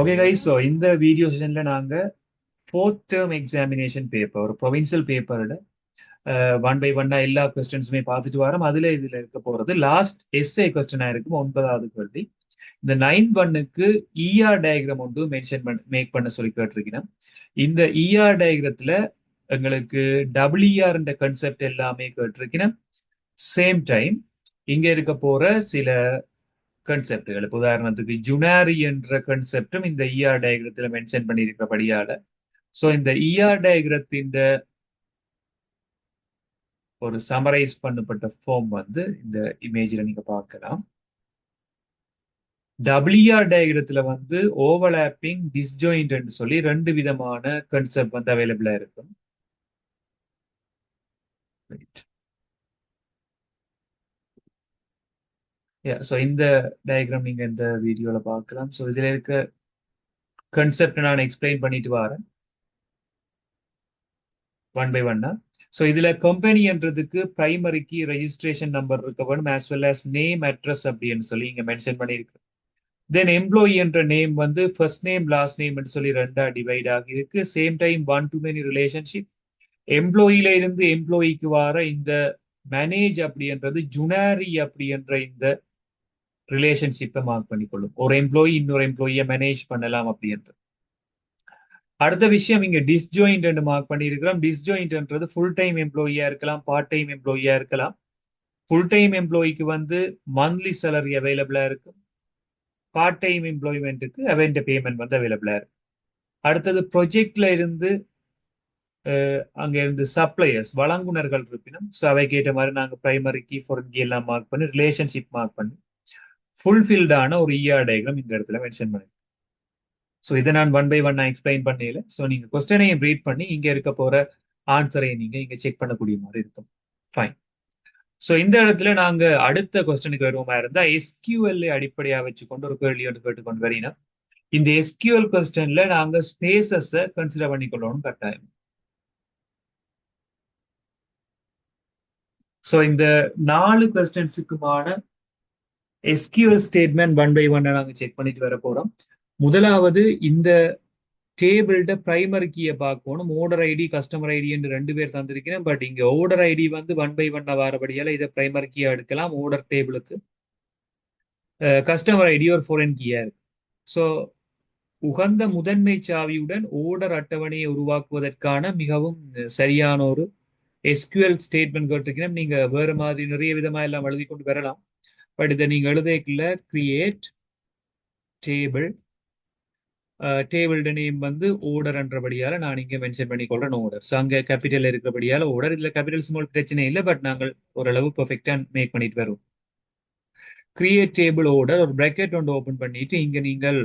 Okay guys, so இந்த video செஷன்ல நாங்க fourth term examination paper ஒரு ப்ரொவின்சியல் பேப்பரோட ஒன் பை ஒன்னா எல்லா கொஸ்டின்ஸுமே பார்த்துட்டு வரோம். அதுல இதுல இருக்க போறது லாஸ்ட் எஸ்ஏ கொஸ்டினா இருக்கும், 9வது கேள்வி. இந்த 9(1)க்கு இஆர் டயக்ராம் ஒன்று மேக் பண்ண சொல்லி கேட்டிருக்கிறேன். இந்த இஆர் டயக்ரத்துல எங்களுக்கு டபிள்யூஆர் என்ற கன்செப்ட் எல்லாமே கேட்டிருக்கிறேன். சேம் டைம் இங்க இருக்க போற சில கன்செப்டுகள், இப்போ உதாரணத்துக்கு ஜுனாரி என்ற கன்செப்டும் இந்த இஆர் டயக்ரத்துல மென்ஷன் பண்ணியிருக்கிறபடியால இந்த இஆர் டயக்ரத்தின் ஒரு சமரைஸ் பண்ணப்பட்ட ஃபார்ம் இந்த இமேஜ்ல நீங்க பார்க்கலாம். டபிள்யூஆர் டயக்ரத்துல ஓவர்லாப்பிங் டிஸ்ஜாயிண்ட் சொல்லி ரெண்டு விதமான கன்செப்ட் அவைலபிளா இருக்கும். இந்த டயக்ராம் நீங்க இந்த வீடியோல பார்க்கலாம். இதுல இருக்க கன்செப்ட் நான் எக்ஸ்பிளைன் பண்ணிட்டு வரேன் ஒன் பை ஒன்னா. இதுல கம்பெனின்றதுக்கு பிரைமரிக்கு ரெஜிஸ்ட்ரேஷன் நம்பர் இருக்க வேணும், as well as name address அப்படின்னு சொல்லி இங்க மென்ஷன் பண்ணியிருக்கு. தென் எம்ப்ளாயி என்ற name first name last name சொல்லி ரெண்டா டிவைட் ஆகி இருக்கு. Same time one to many relationship. எம்ப்ளாயில இருந்து எம்ப்ளாயிக்கு வர இந்த மேனேஜ் அப்படின்றது ஜுனாரி அப்படின்ற இந்த ரிலேஷன்ஷிப்பை மார்க் பண்ணிக்கொள்ளும். ஒரு எம்ப்ளாயி இன்னொரு எம்ப்ளாயியை மேனேஜ் பண்ணலாம் அப்படின்றது. அடுத்த விஷயம் இங்க டிஸ்ஜாயிண்ட் மார்க் பண்ணியிருக்கிறோம். டிஸ்ஜாயிண்ட்ன்றது ஃபுல் டைம் எம்ப்ளாயியா இருக்கலாம், பார்ட் டைம் எம்ப்ளாயியா இருக்கலாம். ஃபுல் டைம் எம்ப்ளாயிக்கு மந்த்லி சேலரி அவைலபிளா இருக்கும், பார்ட் டைம் எம்ப்ளாய்மெண்ட்டுக்கு அவன் பேமெண்ட் அவைலபிளா இருக்கு. அடுத்தது ப்ரொஜெக்ட்ல இருந்து அங்க இருந்து சப்ளையர்ஸ் வழங்குனர்கள் இருப்பினும் அவைக்கு ஏற்ற மாதிரி நாங்க பிரைமரிக்கு ஃபாரின்கி எல்லாம் மார்க் பண்ணி ரிலேஷன்ஷிப் மார்க் பண்ணி ஃபுல்ஃபில்டான ஒரு இஆர் டயக்ராம் இந்த இடத்துல மென்ஷன் பண்ணி. இதை நான் ஒன் பை ஒன் எக்ஸ்பிளைன் பண்ணல. நீங்க கொஸ்டினையும் ரீட் பண்ணி இங்க இருக்க போற ஆன்சரையும் நீங்க இங்க செக் பண்ணக்கூடிய மாதிரி இருக்கும். ஃபைன். இந்த இடத்துல நாங்க அடுத்த கொஸ்டினுக்கு வருவோமா இருந்தா எஸ்கியூஎல் அடிப்படையா வச்சுக்கொண்டு ஒரு கேள்வி ஒன்று கேட்டுக்கொண்டு வரீங்கன்னா, இந்த எஸ்கியூஎல் கொஸ்டின்ல நாங்க ஸ்பேசஸ் கன்சிடர் பண்ணிக்கொள்ளணும் கட்டாயம். இந்த 4 கொஸ்டின்ஸுக்குமான SQL statement one by one நாங்க செக் பண்ணிட்டு வர போறோம். முதலாவது இந்த டேபிள்ட பிரைமரி கீயை பார்க்கணும். ஓர்டர் ஐடி கஸ்டமர் ஐடி என்று ரெண்டு பேர் தந்திருக்கிறேன். பட் இங்க order ID one by one வரபடியால இதை பிரைமரி கீயா எடுக்கலாம். ஓர்டர் டேபிளுக்கு கஸ்டமர் ஐடி ஒரு ஃபாரின் கீயா இருக்கு. உகந்த முதன்மை சாவியுடன் ஓர்டர் அட்டவணையை உருவாக்குவதற்கான மிகவும் சரியான ஒரு எஸ்கியூஎல் ஸ்டேட்மெண்ட் கேட்டிருக்கிறேன். நீங்க வேற மாதிரி நிறைய விதமா எல்லாம் எழுதி கொண்டு வரலாம். பட் இதை நீங்க எழுதல கிரியேட் டேபிள், டேபிள்ட நேம் ஓர்டர் என்றபடியால நான் இங்க மென்ஷன் பண்ணி கொள்றேன் ஓர்டர். அங்க கேபிட்டல் இருக்கிறபடியால ஓர்டர். இதுல கேபிட்டல் ஸ்மால் பிரச்சனை இல்லை, பட் நாங்கள் ஓரளவு பெர்ஃபெக்டா மேக் பண்ணிட்டு வரோம். கிரியேட் டேபிள் ஓர்டர் ஒரு பிராக்கெட் ஒன்று ஓபன் பண்ணிட்டு இங்க நீங்கள்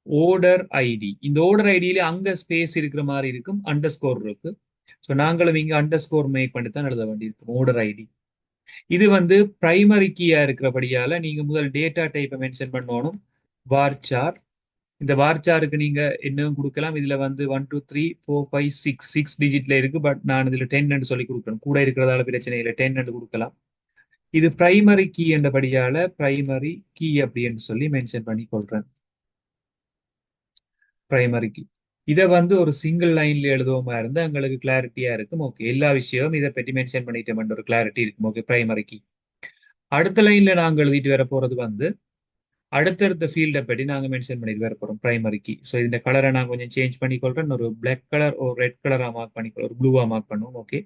ஓர்டர் ஐடி, இந்த ஓர்டர் ஐடியில அங்க ஸ்பேஸ் இருக்கிற மாதிரி இருக்கும், அண்டர் ஸ்கோர் இருக்கு. நாங்களும் இங்க அண்டர் ஸ்கோர் மேக் பண்ணி தான் எழுத வேண்டியிருக்கும் ஓர்டர் ஐடி. இது பிரைமரி கீயா இருக்கிறபடியால நீங்க முதல் டேட்டா டைப்பை மென்ஷன் பண்ணணும், வார்சார். இந்த வார்சாருக்கு நீங்க என்னவும் கொடுக்கலாம். இதுல 1 2 3 4 5 6 டிஜிட்ல இருக்கு. பட் நான் இதுல 10 சொல்லி கொடுக்கணும், கூட இருக்கிறதால பிரச்சனை இல்லை, 10 கொடுக்கலாம். இது பிரைமரி கீ என்றபடியால பிரைமரி கீ அப்படின்னு சொல்லி மென்ஷன் பண்ணி கொள்றேன். பிரைமரி கீ இதை ஒரு சிங்கிள் லைன்ல எழுதுவோமா இருந்தா எங்களுக்கு கிளாரிட்டியா இருக்கும். ஓகே, எல்லா விஷயமும் இதை பற்றி மென்ஷன் பண்ணிட்டோம், ஒரு கிளாரிட்டி இருக்கும். Okay, primary key. அடுத்த லைன்ல நாங்க எழுதிட்டு வர போறது அடுத்தடுத்த ஃபீல்டை பற்றி நாங்க மென்ஷன் பண்ணிட்டு வர போறோம் பிரைமரி கீ. இந்த கலரை நான் கொஞ்சம் சேஞ்ச் பண்ணிக்கொள்றேன், ஒரு பிளாக் கலர் ஒரு ரெட் கலரா மார்க் பண்ணிக்கொள்ள, ஒரு ப்ளூவா மார்க் பண்ணுவோம். Okay,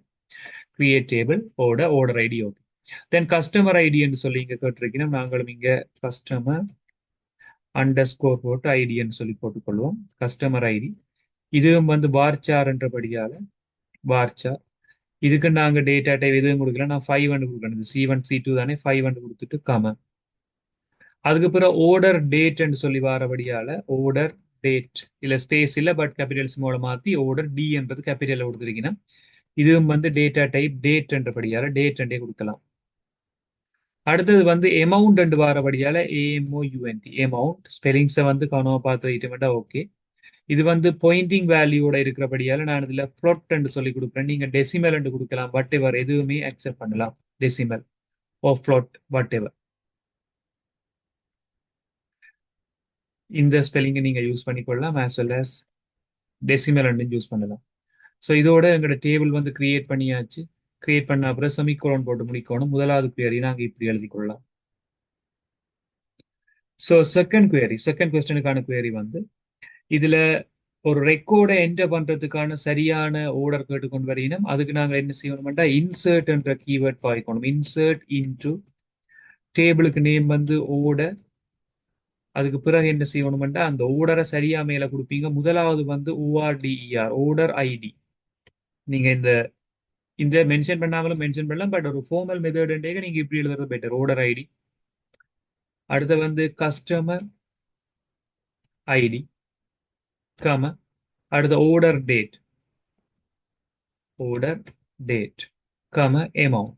create table order ID. Okay, then customer ID என்று சொல்லி இங்க கேட்டிருக்கீங்க. நாங்களும் இங்க கஸ்டமர் அண்டர் ஸ்கோர் போட்டு ஐடின்னு சொல்லி போட்டுக்கொள்வோம். கஸ்டமர் ஐடி இதுவும் வார்சார் என்றபடியால வார்சார். இதுக்கு நாங்க டேட்டா டைப் எதுவும் கொடுக்கல, நான் 5 கொடுக்கணும். C1 C2 தானே, 5 கொடுத்துட்டு கம. அதுக்கு பிறகு ஓர்டர் டேட் என்று சொல்லி வரபடியால ஓர்டர் டேட் இல்ல ஸ்பேஸ் இல்ல, பட் கேபிட்டல்ஸ் மூலம் மாத்தி ஓர்டர் டி என்பது கேபிட்டல் கொடுத்துருக்கீங்கன்னா, இதுவும் டேட்டா டைப் டேட் என்றபடியால டேட் என்றே கொடுக்கலாம். அடுத்தது எமௌண்ட் என்று வரபடியால AMOUNT எமௌண்ட். ஸ்பெல்லிங்ஸை கவனமா பார்த்து ஐட்டமெண்டா. ஓகே, இது பாயிண்டிங் வேல்யூட இருக்கிறபடியால நான் இதுல ஃப்ளோட் என்று சொல்லி கொடுக்குறேன். நீங்க டெசிமல் என்று கொடுக்கலாம், பட் எவர் எதுவுமே அக்செப்ட் பண்ணலாம், decimal or float whatever. இந்த ஸ்பெல்லிங்கை நீங்க யூஸ் பண்ணிக்கொள்ளலாம் as well as டெசிமல் ரெண்டும் யூஸ் பண்ணலாம். ஸோ இதோட எங்களோட டேபிள் வந்து கிரியேட் பண்ணியாச்சு. கிரியேட் பண்ண அப்புறம் செமிகோலன் போட்டு முடிக்கணும். முதலாவது query நாங்க இப்படி எழுதி கொள்ளலாம். ஸோ செகண்ட் கொஸ்டினுக்கான query வந்து இதுல ஒரு ரெக்கார்டை என்டர் பண்றதுக்கான சரியான ஆர்டர் கேட்டுக்கொண்டு வரையினோம். அதுக்கு நாங்க என்ன செய்யணும்னா இன்சர்ட் என்ற கீவேர்ட் பாய்க்கணும். இன்சர்ட் இன்டு டேபிளுக்கு நேம் வந்து order. அதுக்கு பிறகு என்ன செய்யணும்னா அந்த ஓர்டரை சரியா மேல கொடுப்பீங்க. முதலாவது வந்து ORDER order ID. நீங்க இந்த இந்த மென்ஷன் பண்ணாமலும் மென்ஷன் பண்ணலாம். பட் ஒரு ஃபார்மல் மெத்தட் நீங்க இப்படி எழுதுறது பெட்டர். order ID. அடுத்து வந்து கஸ்டமர் ஐடி கம அடுத்த order date கம amount.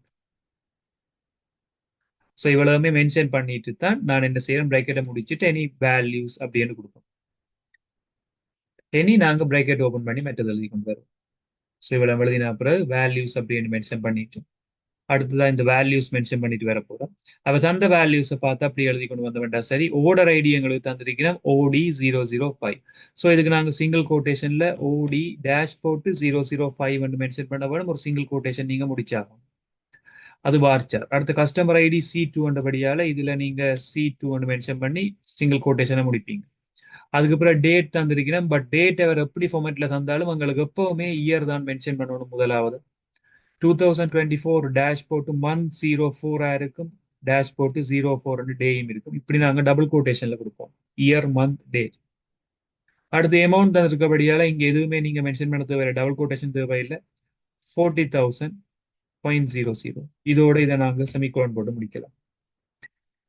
ஸோ இவ்வளவுமே மென்ஷன் பண்ணிட்டு தான் நான் என்ன செய்யறேன், பிராக்கெட்டை முடிச்சுட்டு எனி வேல்யூஸ் அப்படின்னு கொடுப்போம். எனி நாங்க பிராக்கெட் ஓபன் பண்ணி மெத்தட் எழுதி கொண்டு வரோம். ஸோ இவ்வளவு எழுதின பிறகு வேல்யூஸ் அப்படின்னு மென்ஷன் பண்ணிட்டு அடுத்ததான் இந்த வேல்யூஸ் மென்ஷன் பண்ணிட்டு வர போறோம். அவ தந்த வேல்யூஸை பார்த்து அப்படி எழுதி கொண்டு வந்த வேண்டாம். சரி, ஓர்டர் ஐடி எங்களுக்கு தந்திருக்கிறோம் OD005. ஸோ இதுக்கு நாங்கள் சிங்கிள் கோட்டேஷன்ல OD டேஷ் போட்டு 005 மென்ஷன் பண்ண வேணும். ஒரு சிங்கிள் கோட்டேஷன் நீங்க முடிச்சாகும். அது வார்ச்சார். அடுத்த கஸ்டமர் ஐடி C2 படியால இதுல நீங்க C2 மென்ஷன் பண்ணி சிங்கிள் கோட்டேஷனை முடிப்பீங்க. அதுக்கப்புறம் டேட் தந்திருக்கிறேன். பட் டேட் அவர் எப்படி ஃபார்மேட்ல தந்தாலும் உங்களுக்கு எப்பவுமே இயர் தான் மென்ஷன் பண்ணணும். முதலாவது 2024 டேஷ் போட்டு மந்த் 04 இருக்கும். டேஷ் போட்டு 04 டேயும் இருக்கும். இப்படி நாங்க டபுள் கோட்டேஷன்ல கொடுப்போம். Year month date. அடுத்து அமௌண்ட் தந்திருக்கபடியால இங்க எதுவுமே நீங்க மென்ஷன் பண்ண தேவையில்லை. டபுள் கோட்டேஷன் தேவையில்லை. 40,000.00. இதோட இதை நாங்க செமிகோலன் போட்டு முடிக்கலாம்.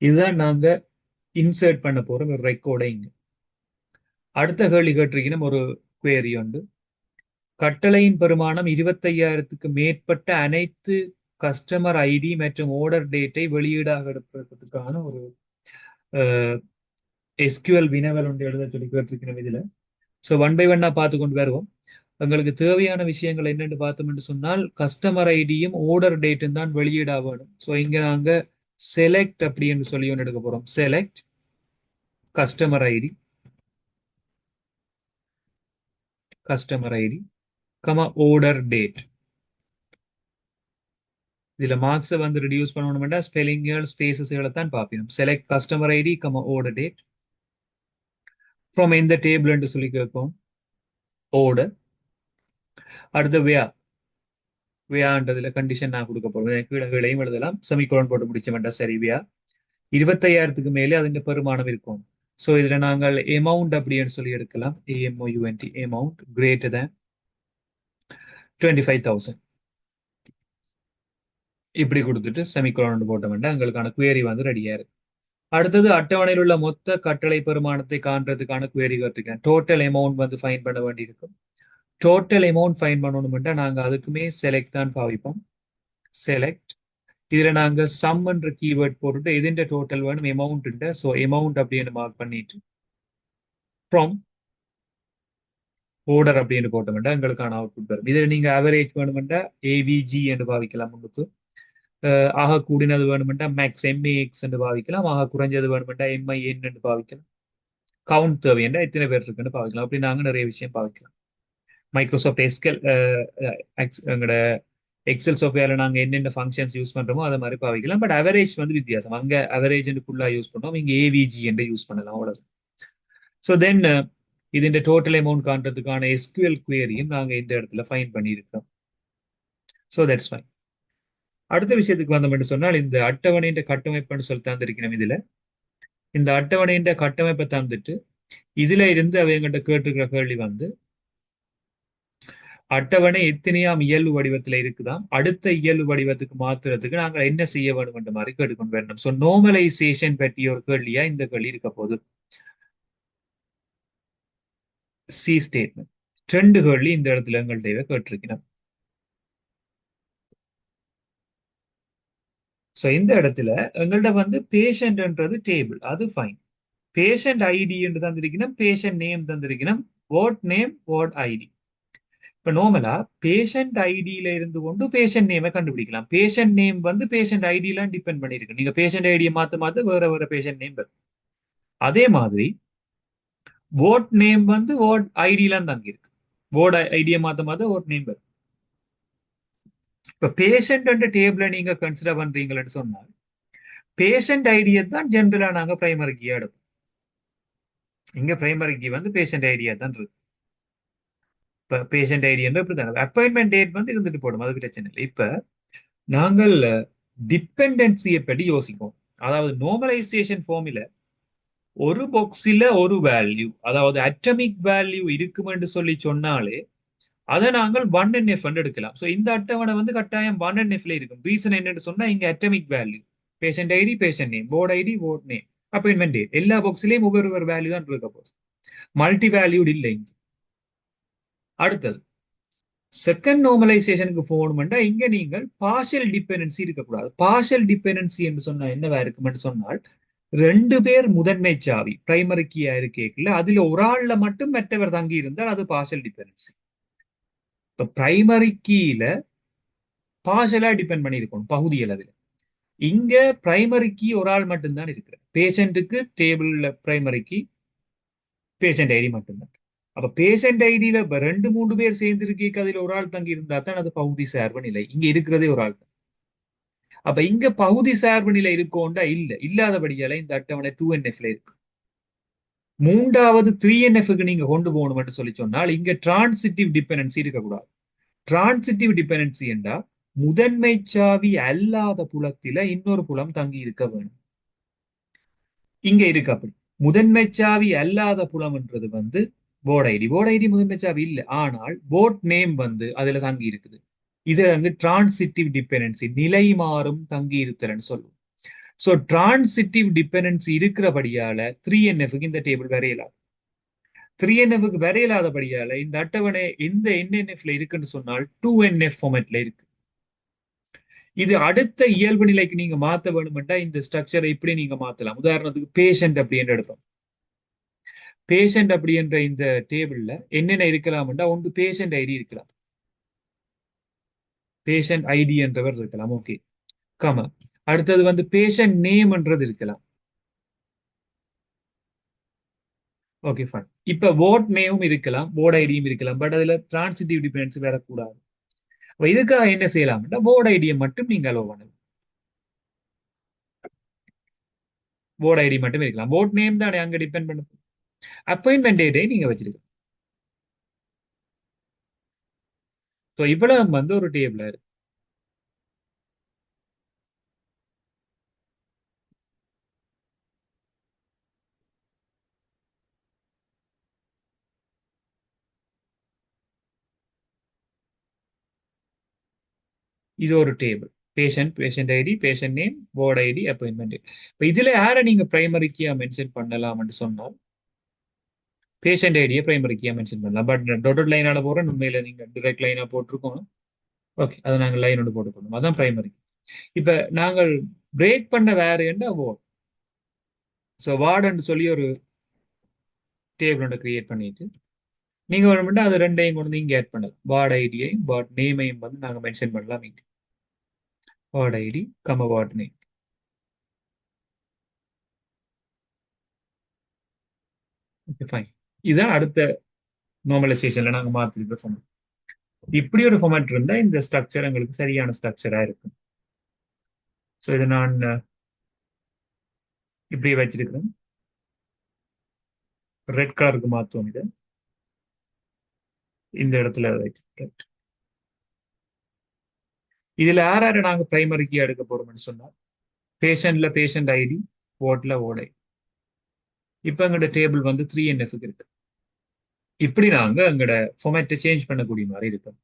இதுதான் நாங்க இன்சர்ட் பண்ண போறோம் ஒரு ரெக்கார்டை இங்க. அடுத்த கேள்வி கேட்டிருக்கீங்க ஒரு query உண்டு. கட்டளையின் பெருமானம் 25,000க்கு மேற்பட்ட அனைத்து கஸ்டமர் ஐடி மற்றும் ஆர்டர் டேட்டை வெளியீடாக எடுப்பதற்கான ஒரு SQL வினவல் ஒன்று எழுத சொல்லி கேட்டிருக்கிறோம் இதுல. ஸோ ஒன் பை ஒன்னா பார்த்து கொண்டு வருவோம். உங்களுக்கு தேவையான விஷயங்கள் என்னென்னு பார்த்தோம் என்று சொன்னால் கஸ்டமர் ஐடியும் ஆர்டர் டேட்டும் தான் வெளியீடாக வேணும். ஸோ இங்க நாங்க செலக்ட் அப்படி என்று சொல்லி ஒன்று எடுக்க போறோம். Select customer ID comma order date. இதுல மார்க்ஸை வந்து ரிடியூஸ் பண்ணணும்னா ஸ்பெல்லிங்கள் ஸ்பேசஸ்களை தான் பார்ப்போம். Select customer ID comma order date from எந்த டேபிள் என்று சொல்லி கேட்போம். ஆர்டர். அடுத்த வேன்றதுல கண்டிஷன் நான் கொடுக்க போறேன். கீழே கீழையும் எழுதலாம். செமிகோலன் போட்டு முடிச்ச வேண்டாம். சரி, 25,000க்கு மேலே அதிന്റെ பெருமானம் இருக்கும். ஸோ இதுல நாங்கள் அமௌண்ட் அப்படின்னு சொல்லி எடுக்கலாம். AMOUNT அமௌண்ட் கிரேட்டர் தேன் 25,000 இப்படி கொடுத்துட்டு செமிகோலன் போட்ட வேண்டாம். எங்களுக்கான query வந்து ரெடியா இருக்கு. அடுத்தது அட்டவணையில் உள்ள மொத்த கட்டளை பெருமானத்தை காண்றதுக்கான query கேட்டிருக்கேன். டோட்டல் அமௌண்ட் வந்து ஃபைன் பண்ண வேண்டியிருக்கும். டோட்டல் அமௌண்ட் ஃபைன் பண்ணணும்னா நாங்க அதுக்குமே செலக்ட் தான் பாவிப்போம். செலக்ட். இதுல நாங்க சம் என்ற கீவேர்ட் போட்டுட்டு எதிண்ட டோட்டல் வேணும் அமௌண்ட். ஸோ அமௌண்ட் அப்படின்னு மார்க் பண்ணிட்டு ஃப்ரம் ஆர்டர் அப்படின்னு போட்டோம்னா எங்களுக்கான அவுட்புட் வரும். இதுல நீங்க அவரேஜ் வேணுமெண்டா AVG என்று பாவிக்கலாம். முன்னுக்கு ஆக கூடினது வேணுமெண்டா மேக்ஸ் MAX என்று பாவிக்கலாம். ஆக குறைஞ்சது வேணுமெண்டா MIN என்று பாவிக்கலாம். கவுண்ட் தேவையண்டா எத்தனை பேர் இருக்குன்னு பாவிக்கலாம். அப்படி நாங்க நிறைய விஷயம் பாவிக்கலாம். மைக்ரோசாஃப்ட் எங்களோட எக்ஸல் சாஃப்ட்வேர்ல நாங்க என்னென்ன ஃபங்க்ஷன்ஸ் யூஸ் பண்றோமோ அதை மாதிரி பாவிக்கலாம். பட் அவரேஜ் வந்து வித்தியாசம். அங்க அவரேஜ் ஃபுல்லா யூஸ் பண்ணுவோம். இங்க AVG என்று யூஸ் பண்ணலாம். அவ்வளவு. ஸோ தென் ഇതിന്റെ டோட்டல் அமௌண்ட் காண்றதுக்கான SQL queryயும் நாங்க இந்த இடத்துல ஃபைன் பண்ணியிருக்கோம். So that's fine. அடுத்த விஷயத்துக்கு வந்தோம்னு சொன்னால் இந்த அட்டவணையின் கட்டமைப்புன்னு சொல்லி தந்திருக்கணும். இதுல இந்த அட்டவணையின் கட்டமைப்பை தந்துட்டு இதுல இருந்து அவங்ககிட்ட கேட்டிருக்கிற கேள்வி வந்து அட்டவணை எத்தனையாம் இயல்பு வடிவத்துல இருக்குதாம். அடுத்த இயல்பு வடிவத்துக்கு மாத்துறதுக்கு நாங்கள் என்ன செய்ய வேண்டும் என்ற மாதிரி கேட்டுக்கொண்டு வரணும். ஸோ நார்மலைசேஷன் பற்றிய ஒரு கேள்வியா இந்த கேள்வி இருக்க போது. சி ஸ்டேட்மெண்ட் 2 கேள்வி இந்த இடத்துல எங்கள்கிட்ட கேட்டிருக்கணும். ஸோ இந்த இடத்துல எங்கள்கிட்ட வந்து பேஷண்ட்ன்றது டேபிள், அது ஃபைன். பேஷண்ட் ஐடி என்று தந்திருக்கணும். பேஷண்ட் நேம் தந்திருக்கணும். What name what ID. இப்ப நார்மலா பேஷண்ட் ஐடியில இருந்து கொண்டு பேஷண்ட் நேமை கண்டுபிடிக்கலாம். பேஷண்ட் நேம் வந்து பேஷண்ட் ஐடியெல்லாம் டிபெண்ட் பண்ணிருக்கு. நீங்க பேஷண்ட் ஐடியை மாத்த வேற வேற பேஷண்ட் நேம் வரும். அதே மாதிரி வோட் நேம் வந்து வோட் ஐடிலாம் தங்கி இருக்கு. வோட் ஐடியை மாத்த மாத்த வோட் நேம் வரும். இப்ப பேஷண்ட் டேபிள நீங்க கன்சிடர் பண்றீங்கன்னு சொன்னால் பேஷண்ட் ஐடியை தான் ஜென்ரலா நாங்க பிரைமரி கீயா எடுப்போம். இங்க பிரைமரி கீ வந்து பேஷண்ட் ஐடியா தான் இருக்கு. இப்ப பேஷண்ட் ஐடி என்று இப்படிதான் அப்பாயின்மெண்ட் டேட் வந்து இருந்துட்டு போடும், அது பிரச்சனை இல்லை. இப்ப நாங்கள் டிபெண்டன்சியை பற்றி யோசிக்கும். அதாவது நார்மலைசேஷன் ஃபார்முல ஒரு பாக்ஸில் ஒரு வேல்யூ, அதாவது அட்டமிக் வேல்யூ இருக்கும் என்று சொல்லி சொன்னாலே அதை நாங்கள் 1NF எடுக்கலாம். ஸோ இந்த அட்டவணை வந்து கட்டாயம் 1NFல இருக்கும். ரீசன் என்னன்னு சொன்னா இங்க atomic value, patient ID, patient name, port ID, port name, appointment date, எல்லா பாக்ஸ்லயும் ஒவ்வொரு வேல்யூ தான் இருக்க போகுது. மல்டி வேல்யூட் இல்லை இங்க. அடுத்தது செகண்ட் நார்மலைசேஷனுக்கு போகணும்னா இங்க நீங்கள் பார்ஷியல் டிபெண்டன்சி இருக்கக்கூடாது. பார்ஷியல் டிபெண்டன்சி என்று சொன்னா என்னவா இருக்கும் என்று சொன்னால் ரெண்டு பேர் முதன்மை சாவி பிரைமரி கீயா இருக்கேக்குல அதுல ஒரு ஆள்ல மட்டும் மற்றவர் தங்கி இருந்தால் அது பார்ஷியல் டிபெண்டன்சி. இப்ப பிரைமரி கீல பார்ஷியலா டிபெண்ட் பண்ணி இருக்கணும் பகுதி அளவில். இங்க பிரைமரி கீ ஒரு ஆள் மட்டும்தான் இருக்கிற. பேஷண்ட்டுக்கு டேபிள்ல பிரைமரி கீ, பேஷண்ட் ஐடி மட்டும்தான். அப்ப பேஷண்ட் ஐடியில ரெண்டு மூணு பேர் சேர்ந்து இருக்கீங்க, அதுல ஒரு ஆள் தங்கி இருந்தா தான் அது பகுதி சார்பு நிலை. இங்க இருக்கிறதே ஒரு ஆள் தான். அப்ப இங்க பகுதி சார்பு நிலை இருக்கோண்டா இல்ல, இல்லாதபடியால இந்த அட்டவணை 2NFல இருக்கு. மூன்றாவது 3NFக்கு நீங்க கொண்டு போகணும்னு சொல்லி சொன்னால் இங்க டிரான்சிட்டிவ் டிபெண்டன்சி இருக்கக்கூடாது. டிரான்சிட்டிவ் டிபெண்டன்சி என்றா முதன்மை சாவி அல்லாத புலத்தில இன்னொரு புலம் தங்கி இருக்க வேணும். இங்க இருக்கு அப்படி. முதன்மை சாவி அல்லாத புலம்ன்றது வந்து போர்ட் ஐடி. போர்ட் ஐடி முதன்மை சாவி இல்லை, ஆனால் போர்ட் நேம் வந்து அதுல தங்கி இருக்குது. இது வந்து டிரான்சிட்டிவ் டிபெண்டன்சி, நிலை மாறும் தங்கி இருத்தல்னு சொல்லுவோம். ஸோ டிரான்சிட்டிவ் டிபெண்டன்சி இருக்கிறபடியால 3NFக்கு இந்த டேபிள் வரையலாம். 3NFக்கு வரையலாதபடியால இந்த அட்டவணை எந்த NNFல இருக்குன்னு சொன்னால் 2NF ஃபார்மேட்ல இருக்கு. இது அடுத்த இயல்பு நிலைக்கு நீங்க மாத்த வேணும்னா இந்த ஸ்ட்ரக்சரை இப்படி நீங்க மாத்தலாம். உதாரணத்துக்கு பேஷண்ட் அப்படி என்று எடுப்போம். பேஷண்ட் அப்படி என்ற இந்த டேபிள்ல என்னென்ன இருக்கலாம்னா ஒன்று பேஷண்ட் ஐடி இருக்கலாம், பேஷண்ட் ஐடி என்றவர் இருக்கலாம். Okay, comma. அடுத்தது வந்து பேஷண்ட் நேம் என்றது இருக்கலாம். Okay, fine. இப்ப போர்ட் நேமும் இருக்கலாம், போர்ட் ஐடியும் இருக்கலாம். பட் அதுல டிரான்சிட்டிவ் டிபெண்டன்சி வரக்கூடாது. இதுக்காக என்ன செய்யலாம்னா போர்ட் ஐடியை மட்டும் நீங்க அலோவ் பண்ணலாம். போர்ட் ஐடி மட்டும் இருக்கலாம். போர்ட் நேம் தானே அங்க டிபெண்ட் பண்ண. அப்பாயின்மெண்ட் டேட்டை நீங்க வச்சிருக்கலாம். ஸோ இவ்வளவு வந்து ஒரு டேபிள் இருக்கு. இது ஒரு table. Patient, patient ID, patient name, port ID, appointment date. இப்போ இதுல யாரை நீங்க பிரைமரிக்கியா மென்ஷன் பண்ணலாம்னு சொன்னால் பேஷண்ட் ஐடியை பிரைமரிக்கியா மென்ஷன் பண்ணலாம். பட் டொட்டட் லைனால போறோம், உண்மையில நீங்க டிரெக்ட் லைனா போட்டிருக்கோம். ஓகே, அதை நாங்கள் லைன் ஒன்று போட்டு போடணும், அதான் பிரைமரி. இப்ப நாங்கள் பிரேக் பண்ண வேற என்ன வார்ட். ஸோ வார்டுன்னு சொல்லி ஒரு டேபிள் ஒன்று கிரியேட் பண்ணிட்டு நீங்க வேணும்னா அது ரெண்டையும் கொண்டு வந்து இங்க ஆட் பண்ணலாம். வார்டு ஐடியையும் வார்டு நேமையும் வந்து நாங்க மென்ஷன் பண்ணலாம். இங்க வார்டு ஐடி கம வார்டு நேம். Okay, fine. இதுதான் அடுத்த நார்மலைசேஷன்ல நாங்க மாத்திருக்க ஃபார்மேட். இப்படி ஒரு ஃபார்மேட் இருந்தா இந்த ஸ்ட்ரக்சர் எங்களுக்கு சரியான ஸ்ட்ரக்சரா இருக்கும். ஸோ இதை நான் இப்படியே வச்சிருக்கிறேன். ரெட் கலருக்கு மாத்துவோம். இது இந்த இடத்துல வச்சிருக்கேன். இதுல யார் யாரை நாங்க பிரைமரிக்கு எடுக்க போறோம்னு சொன்னா பேஷண்ட்ல பேஷண்ட் ஐடி, வார்ட்ல வார்டு ஐடி. இப்ப எங்கட டேபிள் வந்து 3NFக்கு இருக்கு. இப்படி நாங்க எங்கட ஃபார்மேட்டை சேஞ்ச் பண்ணக்கூடிய மாதிரி இருக்கும்.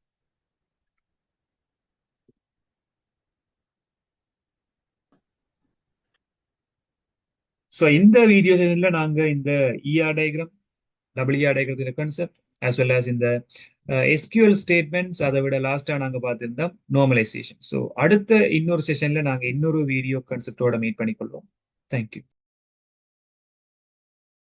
ஸோ இந்த வீடியோ செஷன்ல நாங்க இந்த ER diagram, WR diagram concept as well as இந்த எஸ்கியூஎல் ஸ்டேட்மெண்ட்ஸ், அதை விட லாஸ்டா நாங்க பார்த்திருந்தோம் நார்மலைசேஷன். ஸோ அடுத்த இன்னொரு செஷன்ல நாங்க இன்னொரு வீடியோ கான்செப்டோட மீட் பண்ணிக்கொள்வோம். தேங்க்யூ.